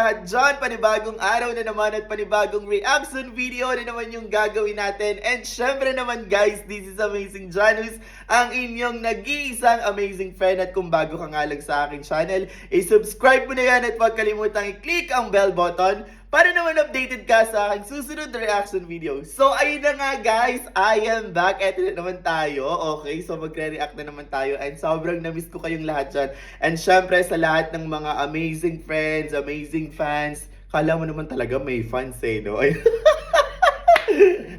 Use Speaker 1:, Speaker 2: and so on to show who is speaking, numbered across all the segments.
Speaker 1: lahat dyan. Panibagong araw na naman at panibagong reaction video na naman yung gagawin natin. And syempre naman guys, this is Amazing Janus, ang inyong nag-iisang amazing friend. At kung bago ka nga lang sa aking channel, i-subscribe mo na yan at huwag kalimutang i-click ang bell button para naman updated ka sa aking susunod na reaction video. So, ayun na nga guys, I am back. Eto na naman tayo. Okay, so magre-react na naman tayo. And sobrang na-miss ko kayong lahat dyan. And syempre sa lahat ng mga amazing friends, amazing fans. Kala mo naman talaga may fans eh, no?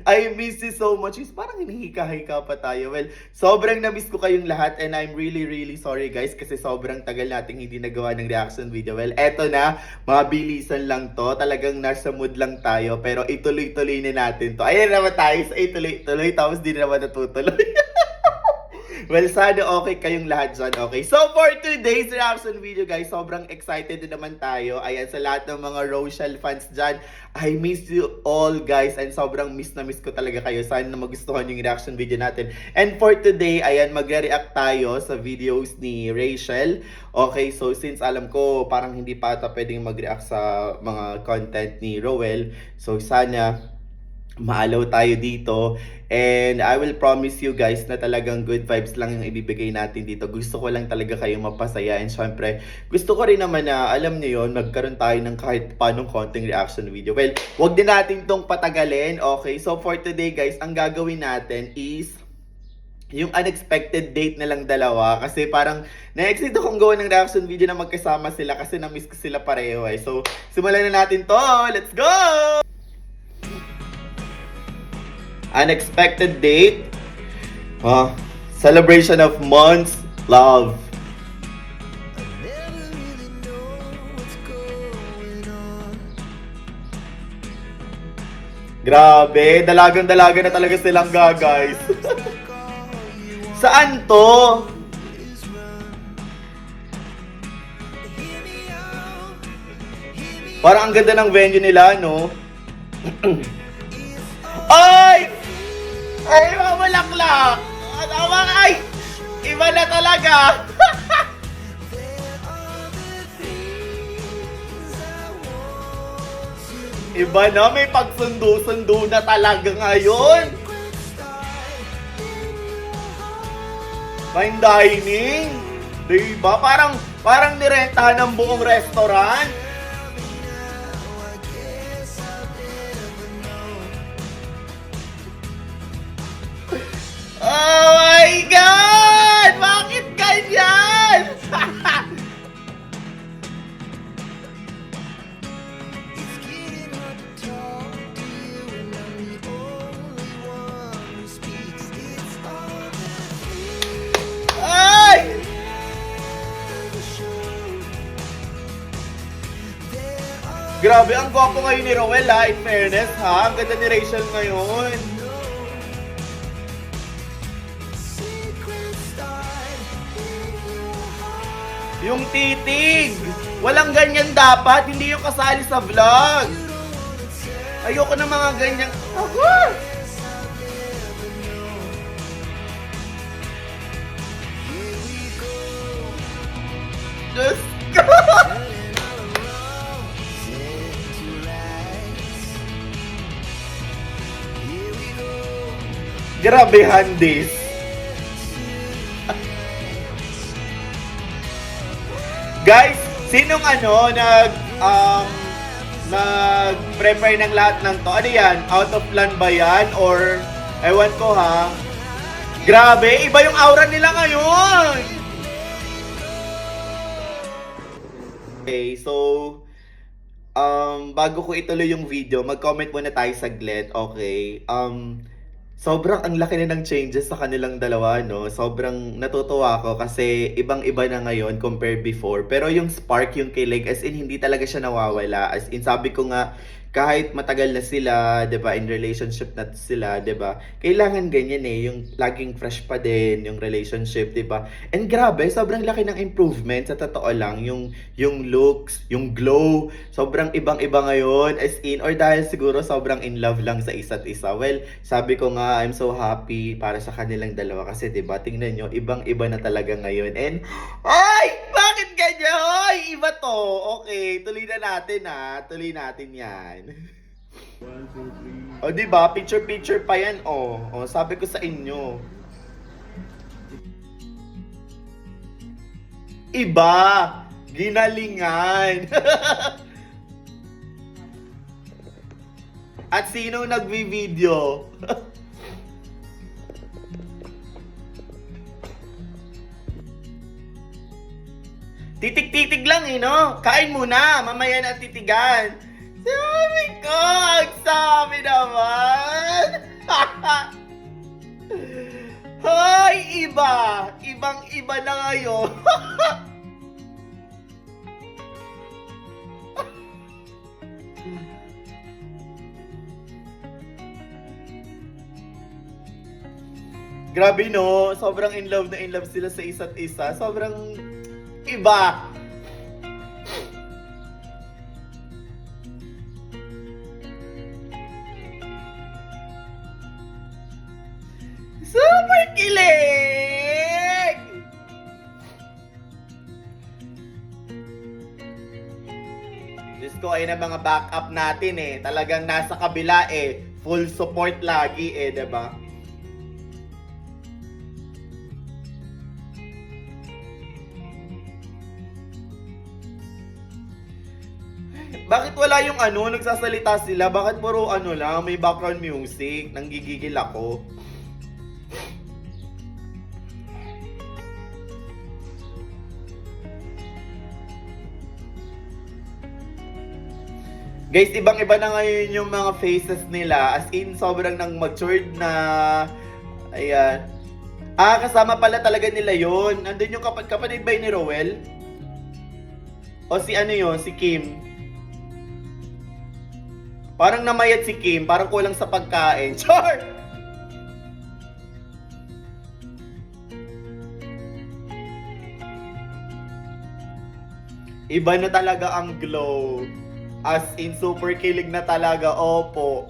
Speaker 1: I miss you so much. Parang hinihika-hika pa tayo. Well, sobrang na-miss ko kayong lahat and I'm really sorry guys kasi sobrang tagal nating hindi nagawa ng reaction video. Well, eto na. Mabilisan lang to. Talagang nasa mood lang tayo pero ituloy-tuloy na natin to. Ayan naman tayo sa ituloy-tuloy tapos di naman natutuloy. Well, sana okay kayong lahat dyan, okay? So, for today's reaction video, guys, sobrang excited na naman tayo. Ayan, sa lahat ng mga Rochelle fans dyan, I miss you all, guys. And sobrang miss na miss ko talaga kayo. Sana na magustuhan yung reaction video natin. And for today, ayan, magre-react tayo sa videos ni Rachel. Okay, so since alam ko, parang hindi pa ata pwedeng mag-react sa mga content ni Roel. So, sana maalaw tayo dito. And I will promise you guys na talagang good vibes lang yung ibibigay natin dito. Gusto ko lang talaga kayong mapasaya. And syempre, gusto ko rin naman na, alam niyo yun, magkaroon tayo ng kahit paanong konting reaction video. Well, wag din natin tong patagalin. Okay, so for today guys, ang gagawin natin is yung unexpected date na lang dalawa. Kasi parang na-excite akong gawa ng reaction video na magkasama sila kasi na-miss ko sila pareho eh. So, simulan na natin to. Let's go! Unexpected date. Celebration of months. Love. Grabe, dalagang-dalaga na talaga silang guys. Saan to? Parang ang ganda ng venue nila, no? Ay! Ay, mamalaklak! Ay! Iba na talaga! Iba na, may pagsundo-sundo na talaga ngayon! Fine dining! Diba? Parang nirentahan ng buong restaurant. Oh my God! Bakit ganyan? Ay! Grabe, ang gwapo ngayon ni Roel ha, in fairness ha. Ang ganda ni Rachel ngayon. Yung titig! Walang ganyan dapat, hindi yung kasali sa vlog. Ayoko na mga ganyan. Diyos ko! Grabe, Handis. Guys, sinong nag-prepare ng lahat ng to? Ano yan? Out of plan ba yan? Or, ewan ko ha? Grabe, iba yung aura nila ngayon! Okay, so, bago ko ituloy yung video, mag-comment muna tayo saglit, okay? Sobrang ang laki na ng changes sa kanilang dalawa, no? Sobrang natutuwa ako kasi ibang-iba na ngayon compared before. Pero yung spark, yung kilig, as in, hindi talaga siya nawawala. As in, sabi ko nga, kahit matagal na sila, 'di ba, in relationship na sila, 'di ba? Kailangan ganyan eh, yung laging fresh pa din yung relationship, 'di ba? And grabe, sobrang laki ng improvement sa totoo lang, yung looks, yung glow, sobrang ibang-iba ngayon as in or dahil siguro sobrang in love lang sa isa't isa. Well, sabi ko nga, I'm so happy para sa kanilang dalawa kasi 'di ba? Tingnan nyo, ibang-iba na talaga ngayon. And ay, bakit ka niya, hoy! Iba to. Okay, tuloy na natin tuloy natin yan. 1, 2, 3. O diba, picture-picture pa yan, O, sabi ko sa inyo. Iba, ginalingan. At sino nagvi-video? Titig-titig lang no? Kain muna, mamaya na titigan. Sabi ko, ang sabi naman. Hoy, iba. Ibang-iba na ngayon. Grabe no, sobrang in love sila sa isa't isa. Sobrang iba. Super kilig! Diyos ko, ay na mga backup natin Talagang nasa kabila Full support lagi diba? Bakit wala yung nagsasalita sila? Bakit puro lang, may background music? Nanggigigil ako. Guys, ibang-iba na ngayon yung mga faces nila. As in, sobrang nang matured na. Ayan. Kasama pala talaga nila yon. Nandun yung kapatid ba ni Rowell? O si yun? Si Kim? Parang namayat si Kim, parang kulang sa pagkain. Char! Iba na talaga ang glow. As in, super kilig na talaga. Opo.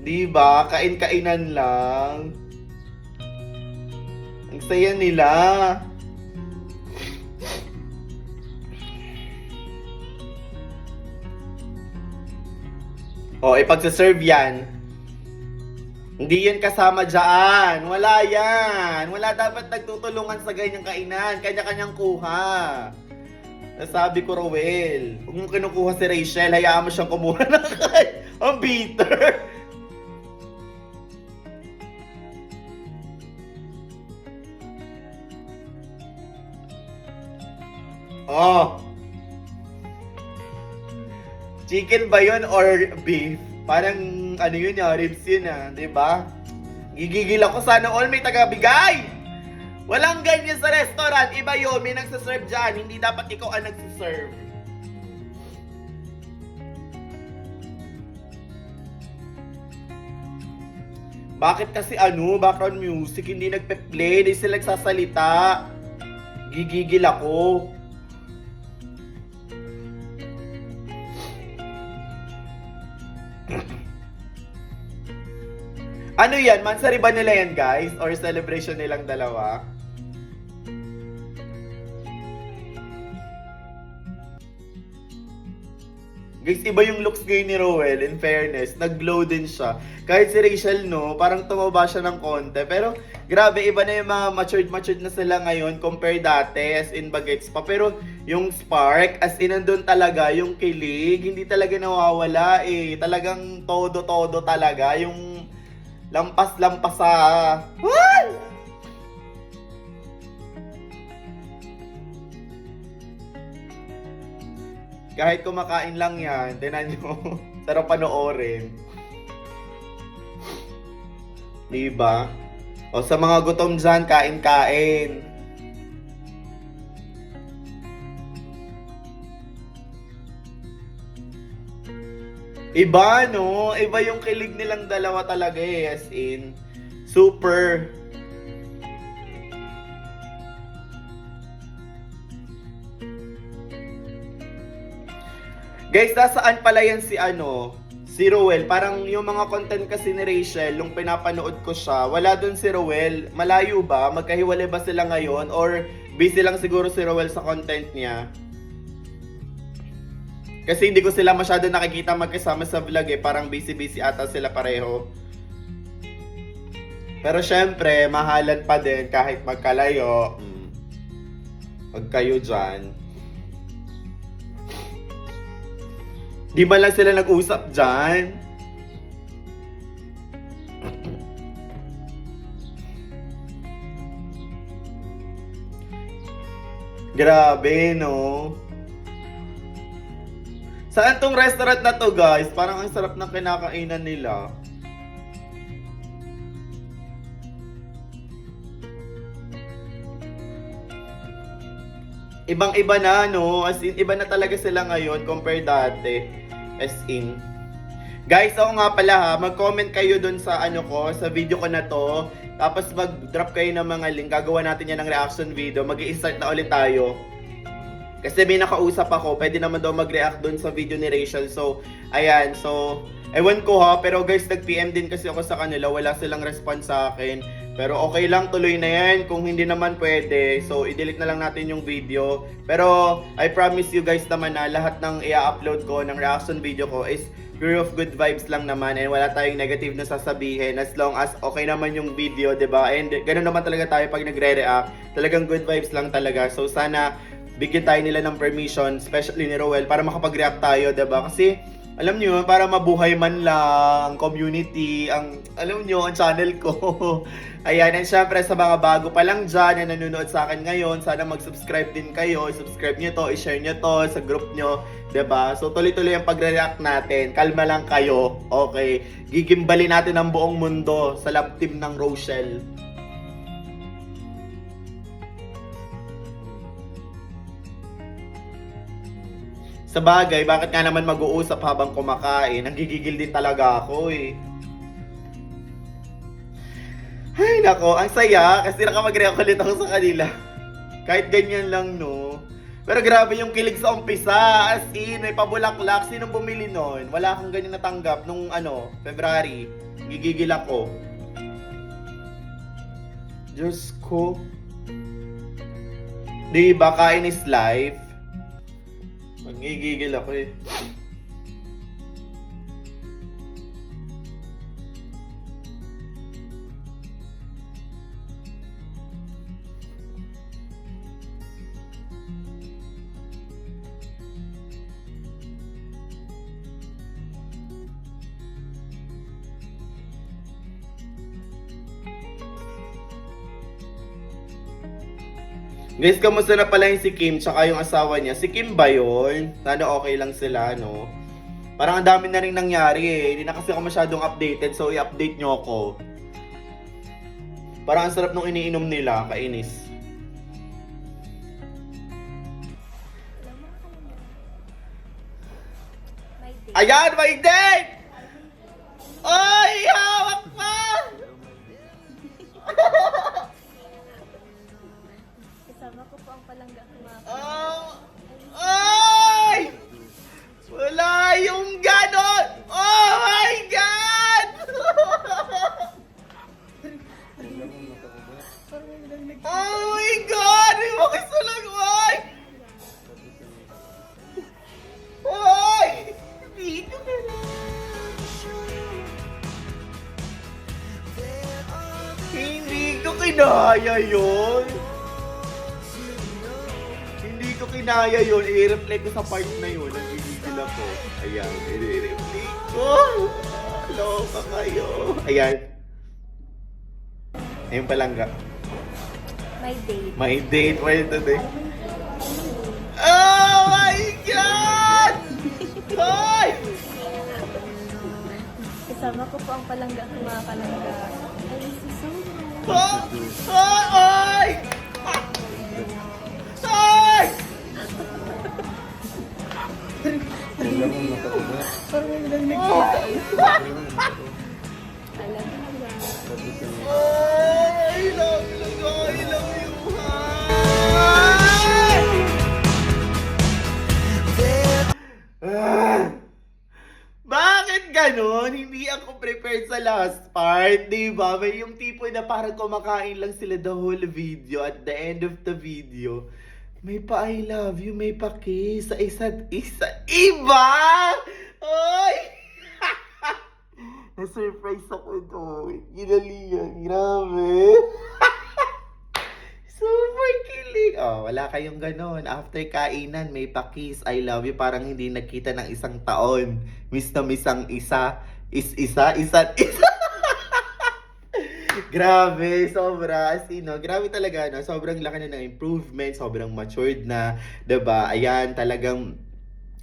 Speaker 1: Diba? Kain-kainan lang. Ang saya nila. Ipagsaserve yan. Hindi yan kasama dyan. Wala yan. Wala dapat nagtutulungan sa ganyang kainan. Kanya-kanyang kuha. Nasabi ko, Rowell. Huwag mong kinukuha si Rachel. Hayaan mo siyang kumuha ng kain. Ang bitter. Chicken ba yun or beef? Parang yun ribs yun diba? Gigigil ako, sana all may tagabigay! Walang ganyan sa restaurant, iba yun, may nagsaserve dyan, hindi dapat ikaw ang nagsaserve. Bakit kasi background music, hindi nagpe-play, hindi sila nagsasalita. Gigigil ako. Ano yan? Mansari ba nila yan, guys? Or celebration nilang dalawa? Guys, iba yung looks ngayon ni Rowell, in fairness. Nag-glow din siya. Kahit si Rachel, parang tumaba siya ng konti. Pero, grabe, iba na yung mga matured na sila ngayon compare dati, as in bagets pa. Pero, yung spark, as in nandun talaga, yung kilig, hindi talaga nawawala Talagang todo-todo talaga. Yung lampas-lampas sa... Kahit kumakain lang yan, tinan nyo, sarap panoorin. Diba? O sa mga gutom dyan, kain-kain. Iba, no? Iba yung kilig nilang dalawa talaga as in. Super. Guys, nasaan pala yan si Si Rowel, parang yung mga content kasi ni Rachel, nung pinapanood ko siya, wala dun si Rowel. Malayo ba? Magkahiwalay ba sila ngayon? Or busy lang siguro si Rowel sa content niya? Kasi hindi ko sila masyado nakikita magkasama sa vlog eh. Parang busy-busy ata sila pareho. Pero syempre, mahalan pa din kahit magkalayo. Pag kayo dyan. Di ba lang sila nag-usap dyan? Grabe, no? Saan tong restaurant na to, guys? Parang ang sarap ng kinakainan nila. Ibang-iba na, no? As in, iba na talaga sila ngayon compare dati. As in. Guys, ako nga pala ha, mag-comment kayo dun sa ano ko, sa video ko na to. Tapos mag-drop kayo ng mga link. Gagawa natin yan ng reaction video. Mag-i-start na ulit tayo. Kasi may nakausap ako, pwede naman daw mag-react dun sa video ni Rachel. So, ayan. So, ewan ko ha, pero guys, nag-PM din kasi ako sa kanila. Wala silang response sa akin. Pero okay lang, tuloy na yan. Kung hindi naman pwede, so i-delete na lang natin yung video. Pero I promise you guys naman na lahat ng i-upload ko ng reaction video ko is pure of good vibes lang naman. And wala tayong negative na sasabihin as long as okay naman yung video, 'di ba? And ganoon naman talaga tayo pag nagre-react. Talagang good vibes lang talaga. So sana bigyan tayo nila ng permission, especially ni Rowel, para makapag-react tayo, 'di ba? Kasi alam niyo, para mabuhay man lang ang community, alam niyo, ang channel ko. Ayan, and syempre sa mga bago pa lang dyan na nanonood sa akin ngayon, sana mag-subscribe din kayo. I-subscribe nyo to, i-share nyo to sa group nyo, 'di ba? So tuloy-tuloy ang pagre-react natin. Kalma lang kayo, okay? Gigimbalin natin ang buong mundo sa love team ng Rochelle. Sa bagay, bakit nga naman mag-uusap habang kumakain? Nanggigigil din talaga ako eh. Ay nako, ang saya kasi nakamag-react ulit ako sa kanila. Kahit ganyan lang, no? Pero grabe yung kilig sa umpisa. As in, may pabulaklak. Sinong bumili nun? Wala akong ganyan natanggap nung February. Gigigil ako. Diyos ko. Diba, kain is life? Magigigil ako eh. Guys, kamusta na pala yung si Kim tsaka yung asawa niya? Si Kim ba yun? Sana okay lang sila, no? Parang ang dami na rin nangyari eh. Hindi na kasi ako masyadong updated, so i-update nyo ako. Parang ang sarap nung iniinom nila, kainis. Ayan, my date! Ay, hawak pa!
Speaker 2: Kasama ko po ang palangga kumakain.
Speaker 1: Ay! Wala yung ganon! Oh my God! Oh my God! May makisulag, ay! Ay! Dito ka na. Hindi ko kinaya yun. Hindi ko kinaya yun. I-replay ko sa part na yun. Nagigigil ako. Ayan. I-replay ko. Loka kayo. Ayan. Ayun palangga.
Speaker 2: My date.
Speaker 1: My date for today. Oh my God! Hoy!
Speaker 2: Kasama ko po ang palangga kumakalangga. Ay, susunod.
Speaker 1: Oh! Oh! Ay! Ay!
Speaker 2: Parang lang
Speaker 1: Oh!
Speaker 2: alam mo ba?
Speaker 1: I love you, hi! Bakit ganyan? last part, di ba? May yung tipo na parang kumakain lang sila the whole video. At the end of the video, may pa I love you, may pa kiss sa isa't isa. Iba! Oy! Na-surprise ako doon. Ginalian. Grabe. Super kilig. Oh, wala kayong ganon. After kainan, may pa-kiss, I love you. Parang hindi nagkita ng isang taon. Miss na miss ang isa. Isa't isa. Grabe, sobra. As in, no, grabe talaga, no? Sobrang laki na ng improvement. Sobrang matured na. 'Di ba? Ayan, talagang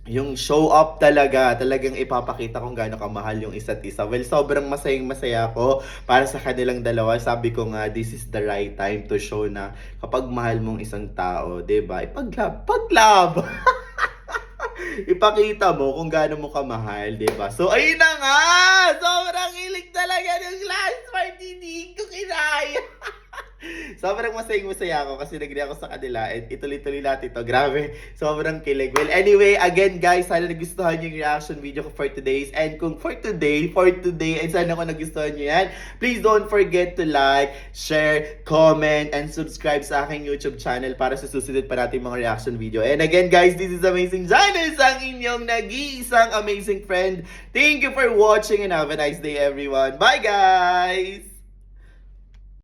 Speaker 1: yung show up talagang ipapakita kung gaano kamahal yung isa't isa. Well, sobrang masayang-masaya ako para sa kanilang dalawa. Sabi ko nga, this is the right time to show na kapag mahal mong isang tao, 'di ba? Paglab. Ipakita mo kung gaano mo kamahal, 'di ba? So, ayun na nga! Sobrang hilig talaga ng last part, hindi ko kinaya. Sobrang masaya ako kasi nag ako sa kanila and ituloy-tuloy natin ito. Grabe, sobrang kilig. Well, anyway, again guys, sana nagustuhan nyo yung reaction video ko for today's. And kung for today, and sana kung nagustuhan nyo yan, please don't forget to like, share, comment, and subscribe sa aking YouTube channel para sa susunod pa natin mga reaction video. And again guys, this is Amazing Janice, ang inyong nag-iisang amazing friend. Thank you for watching and have a nice day everyone. Bye guys!